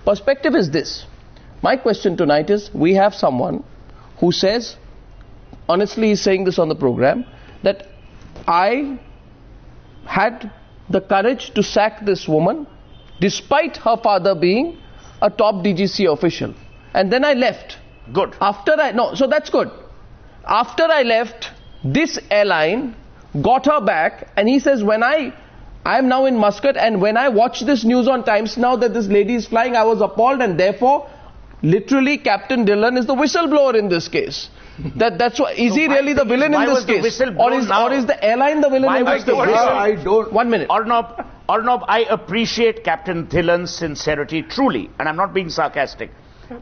Perspective is this. My question tonight is, we have someone who says, honestly he's saying this on the program, that I had the courage to sack this woman despite her father being a top DGCA official. And then I left. Good. So that's good. After I left, this airline got her back, and he says, when I am now in Muscat, and when I watched this news on Times Now that this lady is flying, I was appalled, and therefore, literally, Captain Dhillon is the whistleblower in this case. That's why. Is he really the villain in this case, or is the airline the villain in this case? I don't. 1 minute. Arnab, I appreciate Captain Dhillon's sincerity, truly, and I'm not being sarcastic.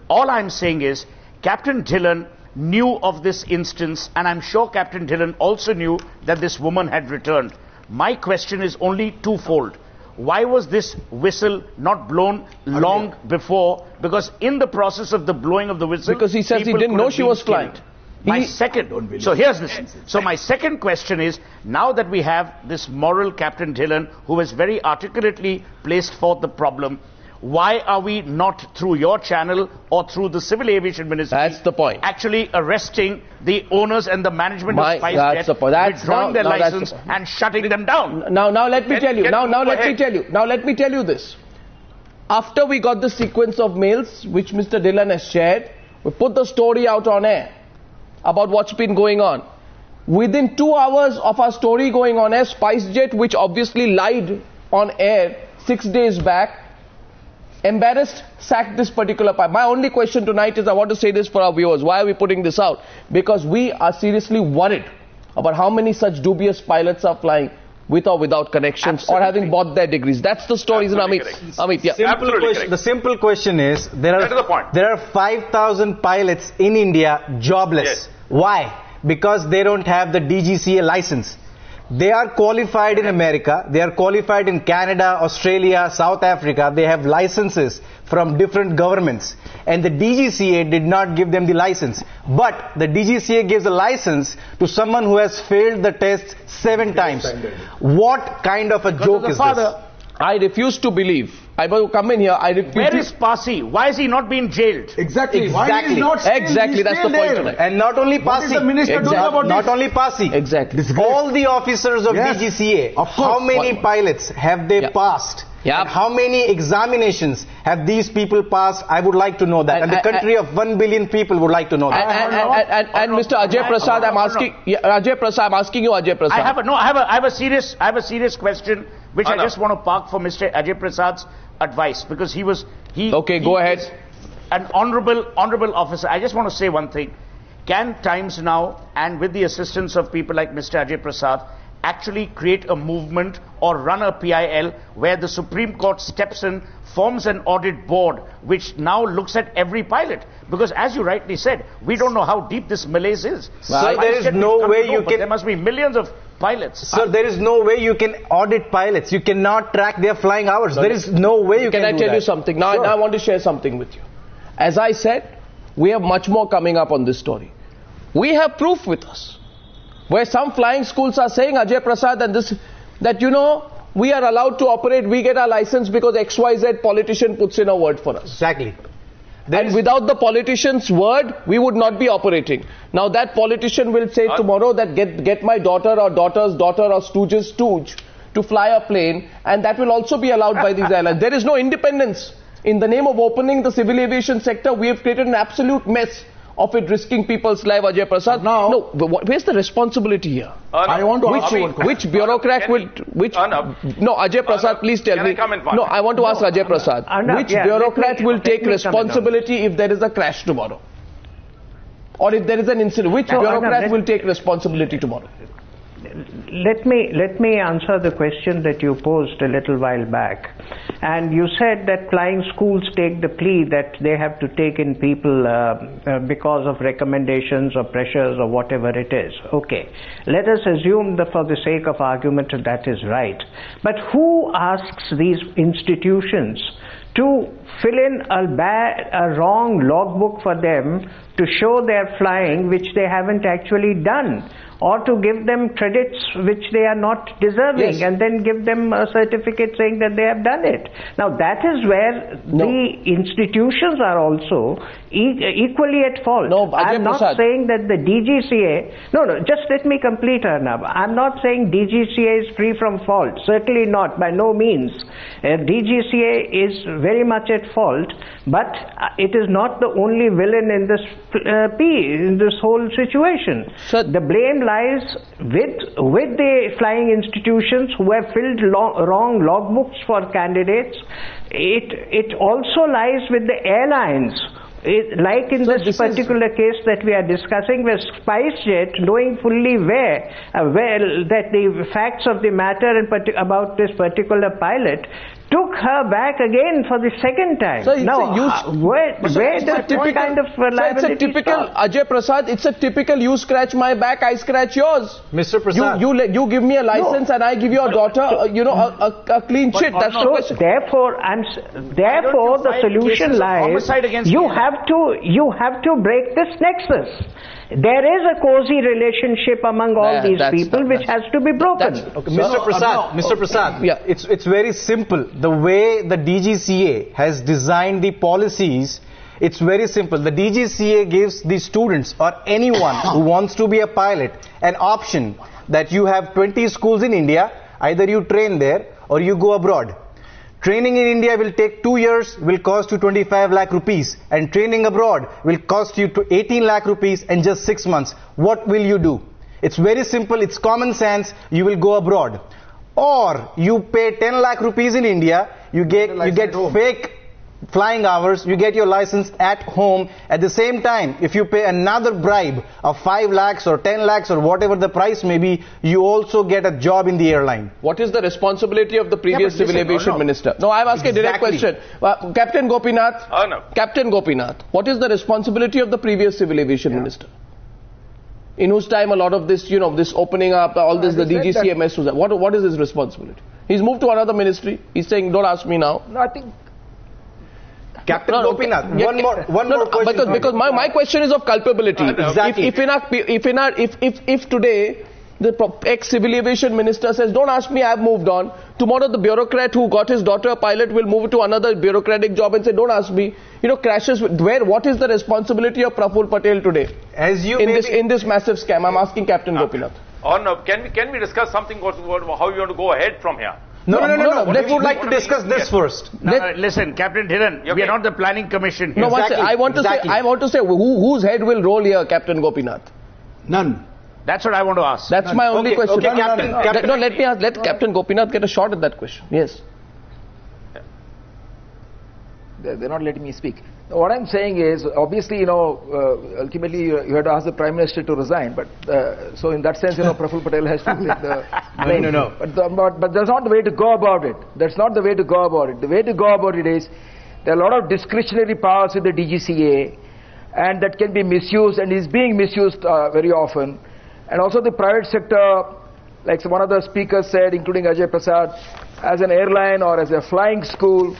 All I'm saying is, Captain Dhillon knew of this instance, and I'm sure Captain Dhillon also knew that this woman had returned. My question is only twofold. Why was this whistle not blown long before? Because in the process of the blowing of the whistle, because he says he didn't know she was flying. So here's this. So my second question is, now that we have this moral Captain Dhillon who has very articulately placed forth the problem, why are we not, through your channel or through the Civil Aviation Ministry, that's the point, actually arresting the owners and the management of SpiceJet, withdrawing their license and shutting them down? Now let me tell you. Now let me tell you this. After we got the sequence of mails which Mr. Dhillon has shared, we put the story out on air about what's been going on. Within 2 hours of our story going on air, SpiceJet, which obviously lied on air 6 days back, embarrassed, sacked this particular pilot. My only question tonight is, I want to say this for our viewers. Why are we putting this out? Because we are seriously worried about how many such dubious pilots are flying with or without connections, or having bought their degrees. That's the story, isn't it, Amit? Yeah. The simple question is, there are 5,000 pilots in India jobless. Yes. Why? Because they don't have the DGCA license. They are qualified in America, they are qualified in Canada, Australia, South Africa. They have licenses from different governments, and the DGCA did not give them the license. But the DGCA gives a license to someone who has failed the test 7 times. What kind of a joke is this? I refuse to believe. I will come in here. Where is Pasi? Why is he not being jailed? Exactly. Why is he not still, exactly. That's the point tonight. And not only Pasi. Not only Pasi. Exactly. All the officers of DGCA. Of how many pilots have they passed? Yeah. And how many examinations have these people passed? I would like to know that. And the country of 1 billion people would like to know that. And Mr. Ajay Prasad, I'm asking. Ajay Prasad, I'm asking you, Ajay Prasad. I have a serious question, which I just want to park for Mr. Ajay Prasad's advice, because he go ahead. An honorable officer. I just want to say one thing. Can Times Now, and with the assistance of people like Mr. Ajay Prasad, actually create a movement or run a PIL where the Supreme Court steps in, forms an audit board which now looks at every pilot? Because as you rightly said, we don't know how deep this malaise is. So there is no way you can... There must be millions of pilots. Sir, there is no way you can audit pilots. You cannot track their flying hours. There is no way you can do that. Can I tell you something? Now, I want to share something with you. As I said, we have much more coming up on this story. We have proof with us, where some flying schools are saying, Ajay Prasad and this, that we are allowed to operate, we get our license because XYZ politician puts in a word for us. Exactly. And without the politician's word, we would not be operating. Now that politician will say tomorrow that get my daughter or daughter's daughter or stooge's stooge to fly a plane, and that will also be allowed by these airlines. There is no independence. In the name of opening the civil aviation sector, we have created an absolute mess of it, risking people's life, Ajay Prasad. No, where's the responsibility here? I want to ask which bureaucrat will... No, Ajay Prasad, please tell me. No, I want to ask Ajay Prasad. Which bureaucrat will take responsibility if there is a crash tomorrow? Or if there is an incident, which bureaucrat will take responsibility tomorrow? Let me answer the question that you posed a little while back. And you said that flying schools take the plea that they have to take in people because of recommendations or pressures or whatever it is. Okay, let us assume that for the sake of argument that is right. But who asks these institutions to fill in a wrong logbook for them to show their flying, which they haven't actually done? or to give them credits which they are not deserving, Yes. and then give them a certificate saying that they have done it. Now that is where the institutions are also equally at fault. No, Ajay I'm not Prasad. saying that the DGCA, just let me complete, Arnab. I'm not saying DGCA is free from fault. Certainly not, by no means. DGCA is very much at fault, but it is not the only villain in this in this whole situation. Sir, the blame lies with the flying institutions who have filled wrong logbooks for candidates. It also lies with the airlines. Like in this particular case that we are discussing, where SpiceJet, knowing fully that the facts of the matter about this particular pilot, took her back again for the second time. So where does this kind of liability it's a typical, stop? Ajay Prasad, it's a typical you scratch my back, I scratch yours. Mr. Prasad. You give me a license and I give your daughter, a clean shit. That's the question. Therefore, the solution lies, you have to break this nexus. There is a cozy relationship among all these people which has to be broken. Mr. Prasad, yeah. It's very simple. The way the DGCA has designed the policies, it's very simple. The DGCA gives the students or anyone who wants to be a pilot an option that you have 20 schools in India, either you train there or you go abroad. Training in India will take 2 years, will cost you 25 lakh rupees, and training abroad will cost you 18 lakh rupees in just 6 months. What will you do? It's very simple, it's common sense, you will go abroad. Or you pay 10 lakh rupees in India, you get fake flying hours, you get your license at home. At the same time, if you pay another bribe of 5 lakhs or 10 lakhs or whatever the price may be, you also get a job in the airline. What is the responsibility of the previous civil aviation minister? No, I'm asking a direct question. Captain Gopinath, Captain Gopinath, what is the responsibility of the previous civil aviation minister? In whose time a lot of this, this opening up, all this, the DGCMS was, what is his responsibility? He's moved to another ministry. He's saying, don't ask me now. No, I think Captain Gopinath, one more question. Because my question is of culpability. Exactly. If today the ex-civil aviation minister says, don't ask me, I've moved on. Tomorrow the bureaucrat who got his daughter a pilot will move to another bureaucratic job and say, don't ask me. Crashes. What is the responsibility of Praful Patel today? In this massive scam? I'm asking Captain Gopinath. Can we discuss something about how you want to go ahead from here? No. We would like to discuss this first. Listen, Captain Dhiren, we are not the planning commission here. No, I want to say whose head will roll here, Captain Gopinath? none. That's what I want to ask. That's my only question. Okay, Let Captain Gopinath get a shot at that question. Yes. They're not letting me speak. What I'm saying is, obviously, ultimately you have to ask the Prime Minister to resign. But so in that sense, Praful Patel has to take the blame. No. But that's not the way to go about it. That's not the way to go about it. The way to go about it is there are a lot of discretionary powers with the DGCA, and that can be misused and is being misused very often. And also the private sector, like one of the speakers said, including Ajay Prasad, as an airline or as a flying school,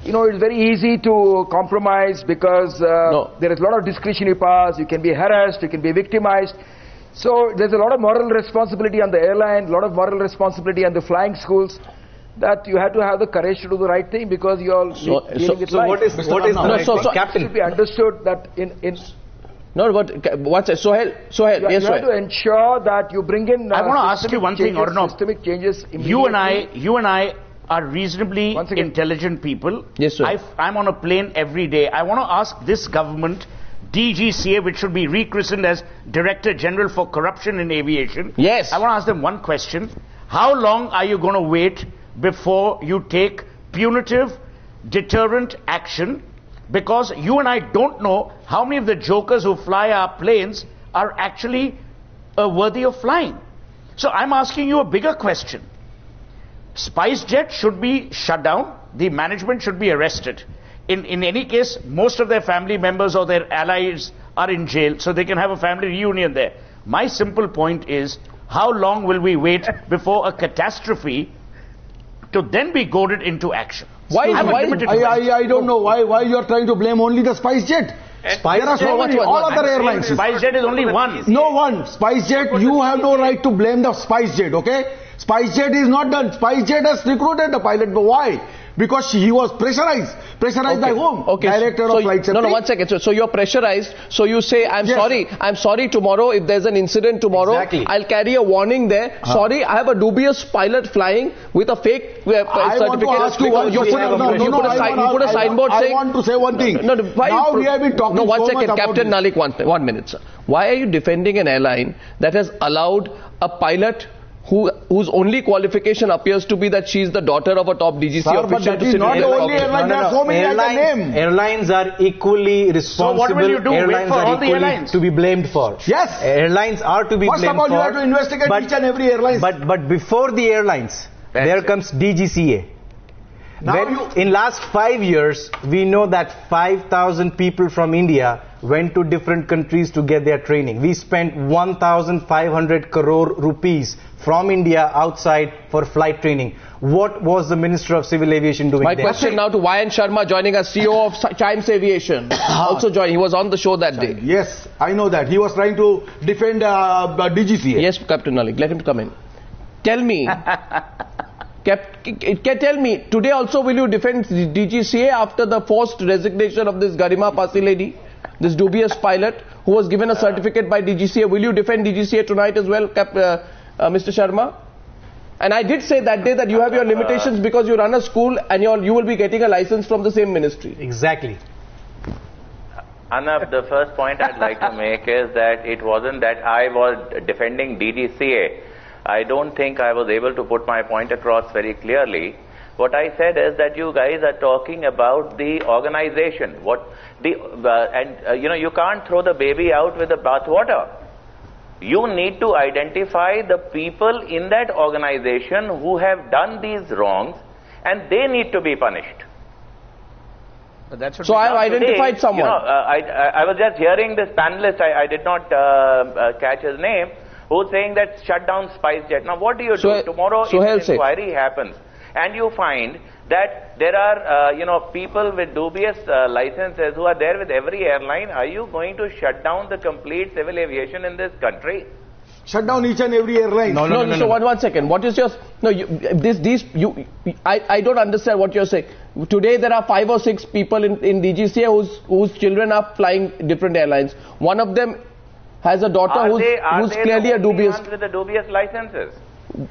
it's very easy to compromise because there is a lot of discretionary powers. You can be harassed, you can be victimized. So there's a lot of moral responsibility on the airline, a lot of moral responsibility on the flying schools, that you have to have the courage to do the right thing because you're dealing with life. Captain? It should be understood that No, but what's it? Sohail, yes, you have to ensure that you bring in I want to ask you one thing, Arnab. Systemic changes You and I are reasonably intelligent people. Yes, sir. I'm on a plane every day. I want to ask this government, DGCA, which should be rechristened as Director General for Corruption in Aviation. Yes. I want to ask them one question. How long are you going to wait before you take punitive, deterrent action? Because you and I don't know how many of the jokers who fly our planes are actually worthy of flying. So I'm asking you a bigger question. SpiceJet should be shut down. The management should be arrested. In any case, most of their family members or their allies are in jail, so they can have a family reunion there. My simple point is, how long will we wait before a catastrophe to then be goaded into action? I don't know why you are trying to blame only the SpiceJet. SpiceJet, all other airlines. SpiceJet is only one. No one. SpiceJet, you have no right to blame the SpiceJet, okay? SpiceJet is not done. SpiceJet has recruited the pilot, but why? Because he was pressurized. Pressurized by whom? Okay. Director of flight safety. No, 1 second. So you're pressurized. So you say, I'm sorry tomorrow, if there's an incident tomorrow, I'll carry a warning there. Sorry, I have a dubious pilot flying with a fake certificate. You put a signboard saying... I want to say one thing. Now we have been talking so 1 second, Captain Nalik, 1 minute, sir. Why are you defending an airline that has allowed a pilot whose only qualification appears to be that she is the daughter of a top DGC official? But that is not the only airline. There are so many airlines are equally responsible. So what will you do? Wait for all the airlines to be blamed for. Yes. Airlines are to be blamed for. First of all, you have to investigate each and every airline. But before the airlines, there comes DGCA. In last 5 years, we know that 5,000 people from India went to different countries to get their training. We spent 1,500 crore rupees from India outside for flight training. What was the Minister of Civil Aviation doing My there? question now to Wayan Sharma, joining us, CEO of Chimes Aviation. Also joining. He was on the show that day. Yes, I know that. He was trying to defend DGCA. Yes, Captain Nalik. Let him come in. Tell me... tell me, today also will you defend DGCA after the forced resignation of this Garima Pasi lady, this dubious pilot who was given a certificate by DGCA? Will you defend DGCA tonight as well, Mr. Sharma? And I did say that day that you have your limitations because you run a school and you will be getting a license from the same ministry. Exactly. Arnab, the first point I'd like to make is that it wasn't that I was defending DGCA. I don't think I was able to put my point across very clearly. What I said is that you guys are talking about the organization. You can't throw the baby out with the bathwater. You need to identify the people in that organization who have done these wrongs, and they need to be punished. So I have identified someone. I was just hearing this panelist. I did not catch his name. Who's saying that shut down SpiceJet. Now what do you do? Tomorrow if an inquiry happens and you find that there are people with dubious licenses who are there with every airline, are you going to shut down the complete civil aviation in this country? Shut down each and every airline. No. So 1 second. What is your... I don't understand what you're saying. Today there are 5 or 6 people in DGCA whose children are flying different airlines. One of them has a daughter who's clearly a dubious... with the dubious licenses?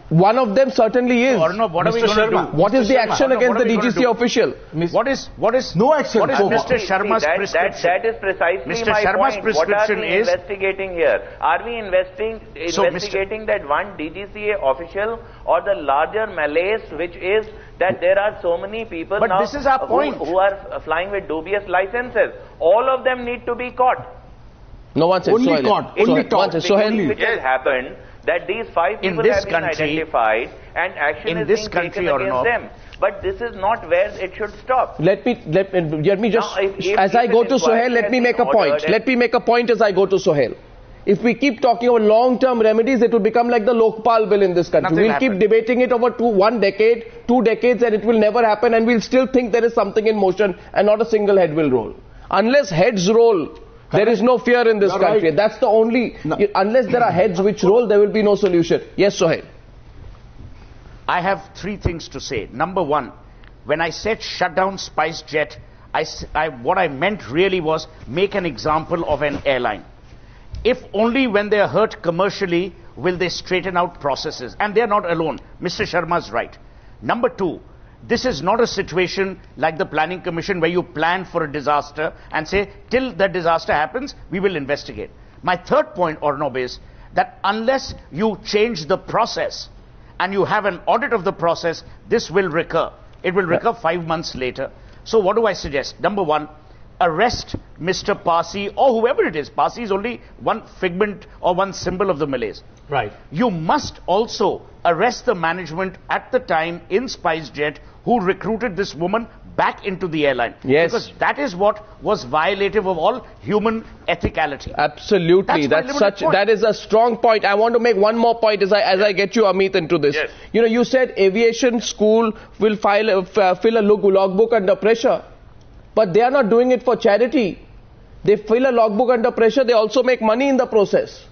One of them certainly is. What are we going to do? What is the action against the DGCA official? What is no action? What is Mr. Sharma's prescription? That is precisely Mr. my Sharma's point. prescription What are we investigating here? Are we investigating that one DGCA official or the larger malaise, which is that there are so many people but now this is our point. Who are flying with dubious licenses? All of them need to be caught. No one said only caught. Only caught. Which has happened that these 5 people have been identified and action is being taken against them. But this is not where it should stop. Let me just, as I go to Sohail, let me make a point. Let me make a point as I go to Sohail. If we keep talking about long-term remedies, it will become like the Lokpal bill in this country. We'll keep debating it over 1 decade, 2 decades, and it will never happen, and we'll still think there is something in motion and not a single head will roll. Unless heads roll, there is no fear in this country. Right. That's the only... Unless there are heads which roll, there will be no solution. Yes, Sohail. I have 3 things to say. Number 1, when I said shut down SpiceJet, what I meant really was make an example of an airline. If only when they are hurt commercially will they straighten out processes. And they are not alone. Mr. Sharma is right. Number 2, this is not a situation like the Planning Commission where you plan for a disaster and say, till the disaster happens, we will investigate. My third point, Arnab, is that unless you change the process and you have an audit of the process, this will recur. It will recur 5 months later. So what do I suggest? Number 1, arrest Mr. Pasi or whoever it is. Pasi is only one figment or one symbol of the malaise. Right. You must also arrest the management at the time in SpiceJet who recruited this woman back into the airline. Yes. Because that is what was violative of all human ethicality. Absolutely. That is a strong point. I want to make one more point as I get you, Amit, into this. Yes. You said aviation school will fill a logbook under pressure. But they are not doing it for charity. They fill a logbook under pressure, they also make money in the process.